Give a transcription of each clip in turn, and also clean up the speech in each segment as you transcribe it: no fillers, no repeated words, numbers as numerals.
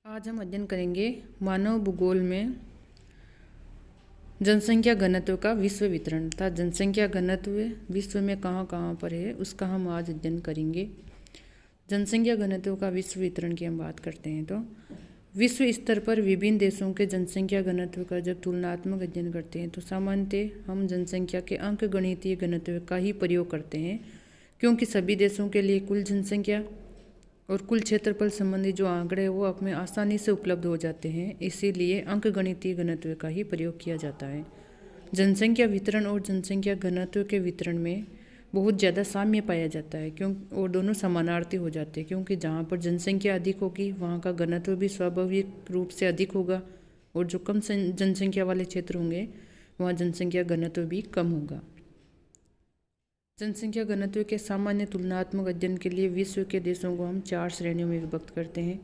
आज हम अध्ययन करेंगे मानव भूगोल में जनसंख्या घनत्व का विश्व वितरण तथा जनसंख्या घनत्व विश्व में कहाँ कहाँ पर है उसका हम आज अध्ययन करेंगे। जनसंख्या घनत्व का विश्व वितरण की हम बात करते हैं तो विश्व स्तर पर विभिन्न देशों के जनसंख्या घनत्व का जब तुलनात्मक अध्ययन करते हैं तो सामान्यतः हम जनसंख्या के अंकगणितीय घनत्व का ही प्रयोग करते हैं, क्योंकि सभी देशों के लिए कुल जनसंख्या और कुल क्षेत्रफल संबंधी जो आंकड़े हैं वो आप में आसानी से उपलब्ध हो जाते हैं, इसीलिए अंकगणितीय घनत्व का ही प्रयोग किया जाता है। जनसंख्या वितरण और जनसंख्या घनत्व के वितरण में बहुत ज़्यादा साम्य पाया जाता है और दोनों समानार्थी हो जाते हैं, क्योंकि जहाँ पर जनसंख्या अधिक होगी वहाँ का घनत्व भी स्वाभाविक रूप से अधिक होगा और जो कम जनसंख्या वाले क्षेत्र होंगे वहाँ जनसंख्या घनत्व भी कम होगा। जनसंख्या घनत्व के सामान्य तुलनात्मक अध्ययन के लिए विश्व के देशों को हम 4 श्रेणियों में विभक्त करते हैं।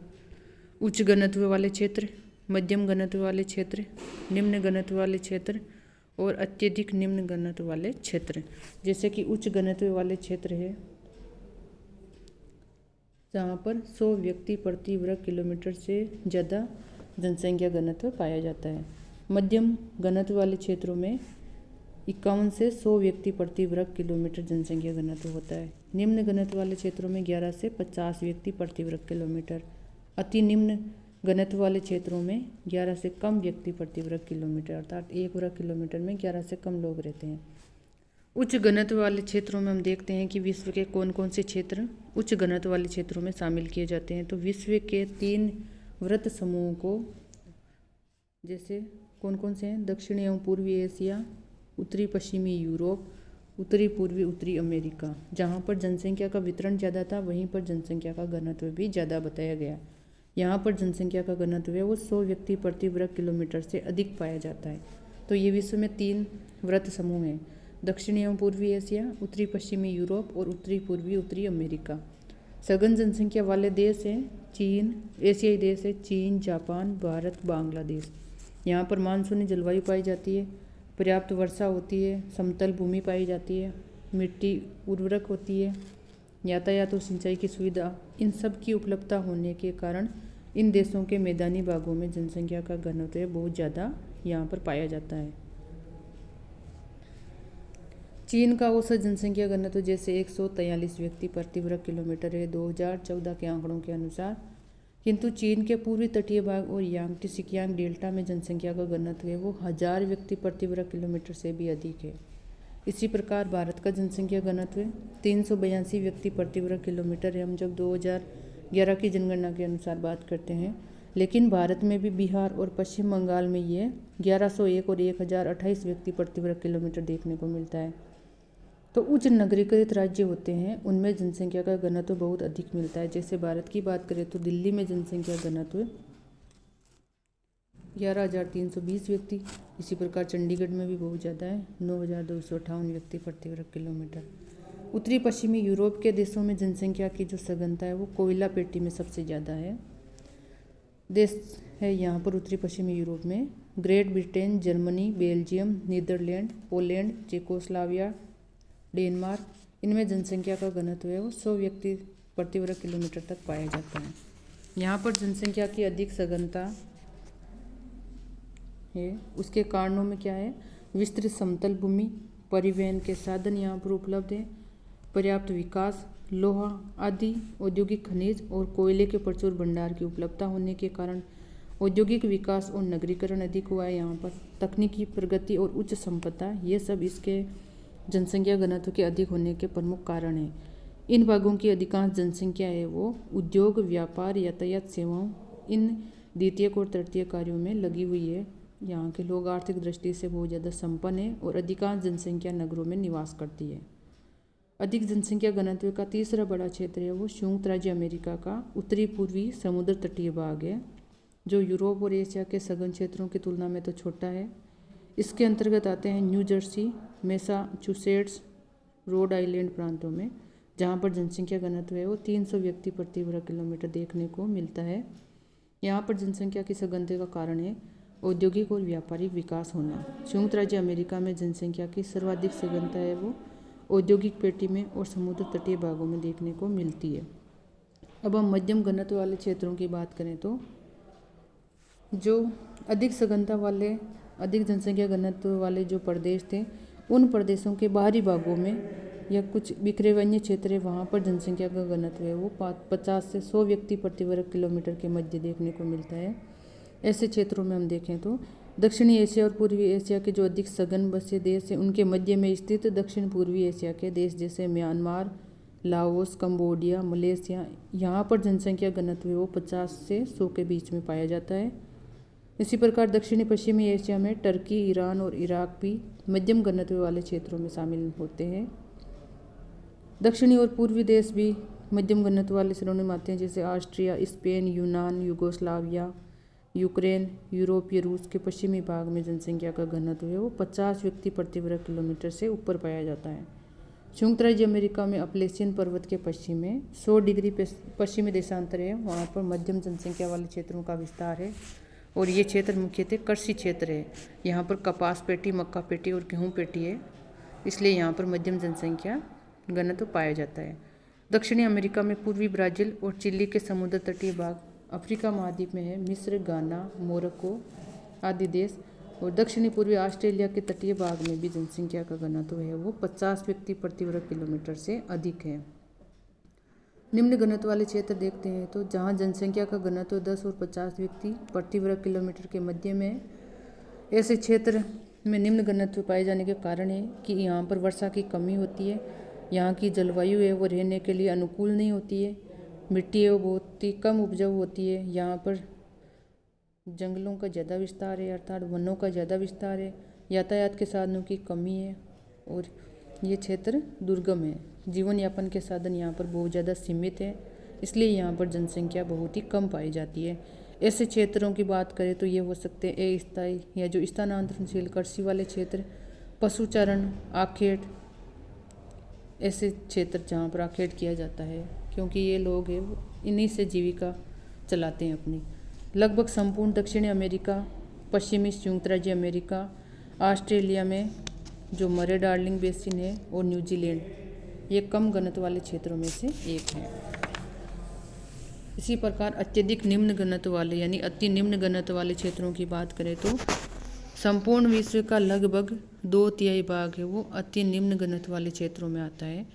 उच्च घनत्व वाले क्षेत्र, मध्यम घनत्व वाले क्षेत्र, निम्न घनत्व वाले क्षेत्र और अत्यधिक निम्न घनत्व वाले क्षेत्र। जैसे कि उच्च घनत्व वाले क्षेत्र है जहाँ पर 100 व्यक्ति प्रति वर्ग किलोमीटर से ज़्यादा जनसंख्या घनत्व पाया जाता है। मध्यम घनत्व वाले क्षेत्रों में 51 से 100 व्यक्ति प्रति वर्ग किलोमीटर जनसंख्या घनत्व होता है। निम्न घनत्व वाले क्षेत्रों में 11 से 50 व्यक्ति प्रति वर्ग किलोमीटर। अति निम्न घनत्व वाले क्षेत्रों में 11 से कम व्यक्ति प्रति वर्ग किलोमीटर, अर्थात 1 वर्ग किलोमीटर में 11 से कम लोग रहते हैं। उच्च घनत्व वाले क्षेत्रों में हम देखते हैं कि विश्व के कौन कौन से क्षेत्र उच्च घनत्व वाले क्षेत्रों में शामिल किए जाते हैं। तो विश्व के 3 वृत्त समूहों को, जैसे कौन कौन से हैं, दक्षिणी एवं पूर्वी एशिया, उत्तरी पश्चिमी यूरोप, उत्तरी पूर्वी उत्तरी अमेरिका। जहाँ पर जनसंख्या का वितरण ज़्यादा था वहीं पर जनसंख्या का घनत्व भी ज़्यादा बताया गया। यहाँ पर जनसंख्या का घनत्व है वो 100 व्यक्ति प्रति वर्ग किलोमीटर से अधिक पाया जाता है। तो ये विश्व में 3 वृत्त समूह हैं, दक्षिणी एवं पूर्वी एशिया, उत्तरी पश्चिमी यूरोप और उत्तरी पूर्वी उत्तरी अमेरिका। सघन जनसंख्या वाले देश हैं चीन, एशियाई देश है चीन, जापान, भारत, बांग्लादेश। यहाँ पर मानसूनी जलवायु पाई जाती है, पर्याप्त वर्षा होती है, समतल भूमि पाई जाती है, मिट्टी उर्वरक होती है, यातायात और सिंचाई की सुविधा, इन सब की उपलब्धता होने के कारण इन देशों के मैदानी भागों में जनसंख्या का घनत्व बहुत ज़्यादा यहाँ पर पाया जाता है। चीन का औसत जनसंख्या घनत्व जैसे 143 व्यक्ति प्रति वर्ग किलोमीटर है 2014 के आंकड़ों के अनुसार, किंतु चीन के पूर्वी तटीय भाग और यांगटी सिकियांग डेल्टा में जनसंख्या का घनत्व है वो 1000 व्यक्ति प्रति वर्ग किलोमीटर से भी अधिक है। इसी प्रकार भारत का जनसंख्या घनत्व 382 व्यक्ति प्रति वर्ग किलोमीटर है, हम जब 2011 की जनगणना के अनुसार बात करते हैं। लेकिन भारत में भी बिहार और पश्चिम बंगाल में ये 1101 और 1028 व्यक्ति प्रति वर्ग किलोमीटर देखने को मिलता है। तो उच्च नगरीकृत राज्य होते हैं उनमें जनसंख्या का घनत्व बहुत अधिक मिलता है। जैसे भारत की बात करें तो दिल्ली में जनसंख्या घनत्व 11,320 व्यक्ति। इसी प्रकार चंडीगढ़ में भी बहुत ज़्यादा है, 9,258 व्यक्ति प्रति वर्ग किलोमीटर। उत्तरी पश्चिमी यूरोप के देशों में जनसंख्या की जो सघनता है वो कोयला पेटी में सबसे ज़्यादा है देश है यहाँ पर उत्तरी पश्चिमी यूरोप में। Great Britain, Germany, Belgium, Netherland, Poland, Czechoslovakia, Denmark, इनमें जनसंख्या का घनत्व है वो 100 व्यक्ति प्रति वर्ग किलोमीटर तक पाया जाता है। यहाँ पर जनसंख्या की अधिक सघनता है, उसके कारणों में क्या है, विस्तृत समतल भूमि, परिवहन के साधन यहाँ पर उपलब्ध है, पर्याप्त विकास, लोहा आदि औद्योगिक खनिज और कोयले के प्रचुर भंडार की उपलब्धता होने के कारण औद्योगिक विकास और नगरीकरण अधिक हुआ है। यहाँ पर तकनीकी प्रगति और उच्च संपदा, ये सब इसके जनसंख्या घनत्व के अधिक होने के प्रमुख कारण हैं। इन भागों की अधिकांश जनसंख्या है वो उद्योग, व्यापार, यातायात सेवाओं, इन द्वितीयक और तृतीय कार्यों में लगी हुई है। यहाँ के लोग आर्थिक दृष्टि से बहुत ज़्यादा संपन्न है और अधिकांश जनसंख्या नगरों में निवास करती है। अधिक जनसंख्या घनत्व का तीसरा बड़ा क्षेत्र है वो संयुक्त राज्य अमेरिका का उत्तरी पूर्वी समुद्र तटीय भाग है, जो यूरोप और एशिया के सघन क्षेत्रों की तुलना में तो छोटा है। इसके अंतर्गत आते हैं new Jersey, Massachusetts, Rhode Island प्रांतों में, जहाँ पर जनसंख्या घनत्व है वो 300 व्यक्ति प्रति वर्ग किलोमीटर देखने को मिलता है। यहाँ पर जनसंख्या की सघनता का कारण है औद्योगिक और व्यापारिक विकास होना। संयुक्त राज्य अमेरिका में जनसंख्या की सर्वाधिक सघनता है वो औद्योगिक पेटी में और समुद्र तटीय भागों में देखने को मिलती है। अब हम मध्यम घनत्व वाले क्षेत्रों की बात करें तो जो अधिक सघनता वाले, अधिक जनसंख्या घनत्व वाले जो प्रदेश थे, उन प्रदेशों के बाहरी भागों में या कुछ बिखरे हुए अन्य क्षेत्र है, वहाँ पर जनसंख्या का घनत्व है वो 50 से 100 व्यक्ति प्रति वर्ग किलोमीटर के मध्य देखने को मिलता है। ऐसे क्षेत्रों में हम देखें तो दक्षिणी एशिया और पूर्वी एशिया के जो अधिक सघन बसे देश हैं, उनके मध्य में स्थित दक्षिण पूर्वी एशिया के देश जैसे म्यांमार, लाओस, कंबोडिया, मलेशिया, यहाँ पर जनसंख्या घनत्व वो 50 से 100 के बीच में पाया जाता है। इसी प्रकार दक्षिणी पश्चिमी एशिया में टर्की, ईरान और इराक भी मध्यम घनत्व वाले क्षेत्रों में शामिल होते हैं। दक्षिणी और पूर्वी देश भी मध्यम घनत्व वाले श्रेणी में आते हैं, जैसे ऑस्ट्रिया, स्पेन, यूनान, युगोस्लाविया, यूक्रेन। यूरोपीय रूस के पश्चिमी भाग में जनसंख्या का घनत्व है वो 50 व्यक्ति प्रति वर्ग किलोमीटर से ऊपर पाया जाता है। संयुक्त राज्य अमेरिका में अपलेशियन पर्वत के पश्चिम में 100 डिग्री पश्चिमी देशांतर है, वहाँ पर मध्यम जनसंख्या वाले क्षेत्रों का विस्तार है और ये क्षेत्र मुख्यतः कृषि क्षेत्र है। यहाँ पर कपास पेटी, मक्का पेटी और गेहूँ पेटी है, इसलिए यहाँ पर मध्यम जनसंख्या घनत्व पाया जाता है। दक्षिणी अमेरिका में पूर्वी ब्राज़ील और चिली के समुद्र तटीय भाग, अफ्रीका महाद्वीप में है मिस्र, गाना, मोरक्को आदि देश, और दक्षिणी पूर्वी ऑस्ट्रेलिया के तटीय भाग में भी जनसंख्या का घनत्व है वो 50 व्यक्ति प्रति वर्ग किलोमीटर से अधिक है। निम्न घनत्व वाले क्षेत्र देखते हैं तो जहाँ जनसंख्या का घनत्व 10 और 50 व्यक्ति प्रति वर्ग किलोमीटर के मध्य में है, ऐसे क्षेत्र में निम्न घनत्व पाए जाने के कारण है कि यहाँ पर वर्षा की कमी होती है, यहाँ की जलवायु है वो रहने के लिए अनुकूल नहीं होती है, मिट्टी है वो बहुत ही कम उपजाऊ होती है, यहाँ पर जंगलों का ज़्यादा विस्तार है अर्थात वनों का ज़्यादा विस्तार है, यातायात के साधनों की कमी है और ये क्षेत्र दुर्गम है। जीवन यापन के साधन यहाँ पर बहुत ज़्यादा सीमित है, इसलिए यहाँ पर जनसंख्या बहुत ही कम पाई जाती है। ऐसे क्षेत्रों की बात करें तो ये हो सकते हैं अस्थायी या जो स्थानांतरणशील कृषि वाले क्षेत्र, पशुचारण, आखेट, ऐसे क्षेत्र जहाँ पर आखेट किया जाता है, क्योंकि ये लोग हैं वो इन्हीं से जीविका चलाते हैं अपनी। लगभग संपूर्ण दक्षिणी अमेरिका, पश्चिमी संयुक्त राज्य अमेरिका, ऑस्ट्रेलिया में जो मरे डार्लिंग बेसिन है और न्यूजीलैंड, ये कम घनत्व वाले क्षेत्रों में से एक है। इसी प्रकार अत्यधिक निम्न घनत्व वाले यानी अति निम्न घनत्व वाले क्षेत्रों की बात करें तो संपूर्ण विश्व का लगभग 2/3 भाग है वो अति निम्न घनत्व वाले क्षेत्रों में आता है।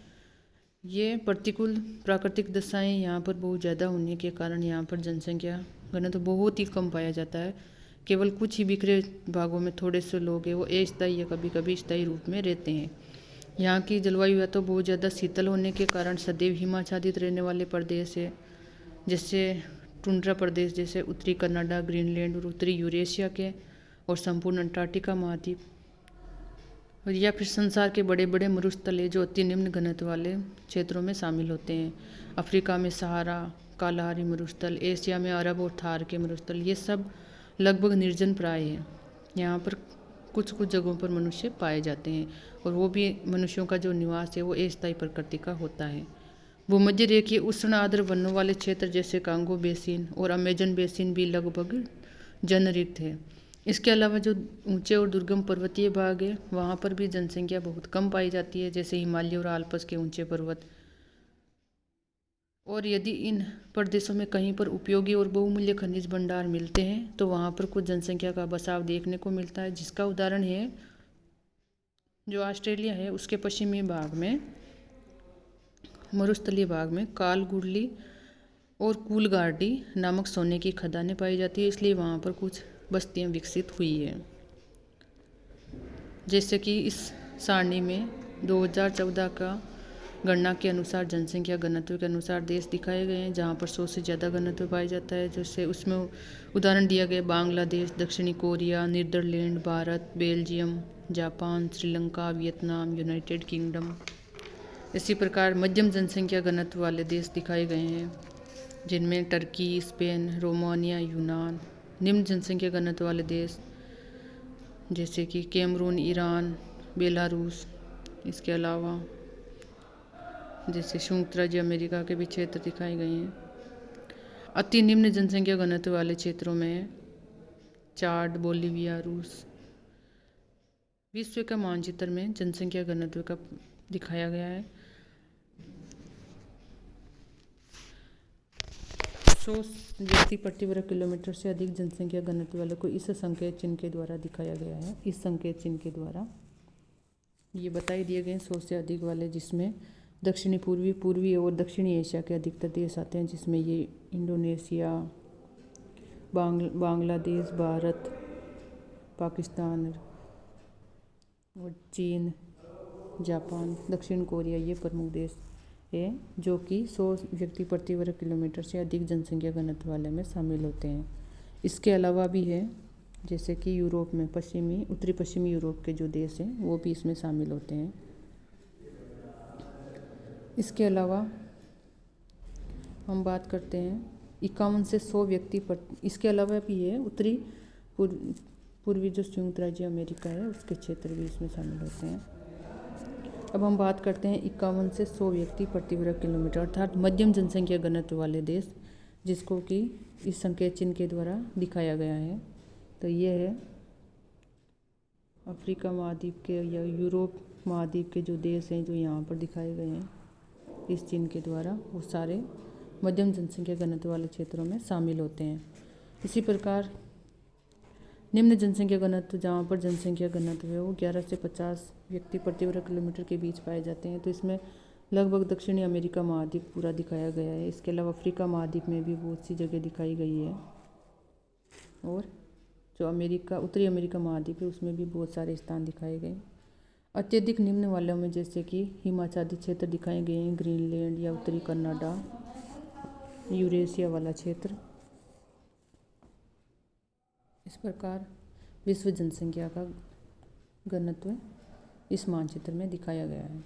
ये प्रतिकूल प्राकृतिक दशाएं यहाँ पर बहुत ज़्यादा होने के कारण यहाँ पर जनसंख्या घनत्व बहुत ही कम पाया जाता है। केवल कुछ ही बिखरे भागों में थोड़े से लोग हैं वो अस्थायी या कभी कभी स्थायी रूप में रहते हैं। यहाँ की जलवायु या तो बहुत ज़्यादा शीतल होने के कारण सदैव हिमाच्छादित रहने वाले प्रदेश है, जैसे टुंड्रा प्रदेश जैसे उत्तरी कनाडा, ग्रीनलैंड और उत्तरी यूरेशिया के और संपूर्ण अंटार्कटिका महाद्वीप, और या फिर संसार के बड़े बड़े मरुस्थल है जो अति निम्न घनत्व वाले क्षेत्रों में शामिल होते हैं। अफ्रीका में सहारा, कालाहारी मरुस्थल, एशिया में अरब और थार के मरुस्थल, ये सब लगभग निर्जन प्राय है। यहाँ पर कुछ कुछ जगहों पर मनुष्य पाए जाते हैं और वो भी मनुष्यों का जो निवास है वो अस्थायी प्रकृति का होता है। भूमध्य रेखीय उष्ण आर्द्र वनों वाले क्षेत्र जैसे कांगो बेसिन और अमेजन बेसिन भी लगभग जनरहित है। इसके अलावा जो ऊंचे और दुर्गम पर्वतीय भाग है वहाँ पर भी जनसंख्या बहुत कम पाई जाती है, जैसे हिमालय और आल्प्स के ऊंचे पर्वत। और यदि इन प्रदेशों में कहीं पर उपयोगी और बहुमूल्य खनिज भंडार मिलते हैं तो वहाँ पर कुछ जनसंख्या का बसाव देखने को मिलता है, जिसका उदाहरण है जो ऑस्ट्रेलिया है उसके पश्चिमी भाग में मरुस्थलीय भाग में कालगुडली और कूलगार्डी नामक सोने की खदानें पाई जाती है, इसलिए वहाँ पर कुछ बस्तियाँ विकसित हुई है। जैसे कि इस सारणी में 2014 का गणना के अनुसार जनसंख्या घनत्व के अनुसार देश दिखाए गए हैं जहाँ पर 100 से ज़्यादा घनत्व पाया जाता है। जैसे उसमें उदाहरण दिया गया बांग्लादेश, दक्षिणी Korea, Netherland, Bharat, Belgium, Japan, Sri Lanka, Vietnam, United Kingdom. इसी प्रकार मध्यम जनसंख्या घनत्व वाले देश दिखाए गए हैं जिनमें टर्की, स्पेन, रोमानिया, यूनान। निम्न जनसंख्या घनत्व वाले देश जैसे कि कैमरून, ईरान, बेलारूस। इसके अलावा जैसे संयुक्त राज्य अमेरिका के भी क्षेत्र दिखाए गए हैं। अति निम्न जनसंख्या घनत्व वाले क्षेत्रों में चाड, बोलीविया, रूस। विश्व का मानचित्र में जनसंख्या घनत्व का दिखाया गया है। 100 व्यक्ति प्रति वर्ग किलोमीटर से अधिक जनसंख्या घनत्व वाले को इस संकेत चिन्ह के द्वारा दिखाया गया है। इस संकेत चिन्ह के द्वारा ये बताई दिए गए 100 से अधिक वाले, जिसमें दक्षिणी पूर्वी और दक्षिणी एशिया के अधिकतर देश आते हैं, जिसमें ये इंडोनेशिया, बांग्लादेश, भारत, पाकिस्तान और चीन, जापान, दक्षिण कोरिया, ये प्रमुख देश है जो कि 100 व्यक्ति प्रति वर्ग किलोमीटर से अधिक जनसंख्या घनत्व वाले में शामिल होते हैं। इसके अलावा भी है, जैसे कि यूरोप में उत्तरी पश्चिमी यूरोप के जो देश हैं वो भी इसमें शामिल होते हैं। इसके अलावा हम बात करते हैं 51 से 100 व्यक्ति इसके अलावा भी है उत्तरी पूर्वी जो संयुक्त राज्य अमेरिका है उसके क्षेत्र भी इसमें शामिल होते हैं। अब हम बात करते हैं 51 से 100 व्यक्ति प्रति वर्ग किलोमीटर अर्थात मध्यम जनसंख्या घनत्व वाले देश, जिसको कि इस संकेत चिन्ह के द्वारा दिखाया गया है। तो ये है अफ्रीका महाद्वीप के या यूरोप महाद्वीप के जो देश हैं जो यहाँ पर दिखाए गए हैं इस चिन्ह के द्वारा, वो सारे मध्यम जनसंख्या घनत्व वाले क्षेत्रों में शामिल होते हैं। इसी प्रकार निम्न जनसंख्या घनत्व, जहाँ पर जनसंख्या घनत्व है वो 11 से 50 व्यक्ति प्रति वर्ग किलोमीटर के बीच पाए जाते हैं। तो इसमें लगभग दक्षिणी अमेरिका महाद्वीप पूरा दिखाया गया है। इसके अलावा अफ्रीका महाद्वीप में भी बहुत सी जगह दिखाई गई है, और जो उत्तरी अमेरिका महाद्वीप है उसमें भी बहुत सारे स्थान दिखाए गए। अत्यधिक निम्न वालों में जैसे कि हिमाच्छादित क्षेत्र दिखाए गए हैं, ग्रीनलैंड या उत्तरी कनाडा, यूरेशिया वाला क्षेत्र। इस प्रकार विश्व जनसंख्या का घनत्व इस मानचित्र में दिखाया गया है।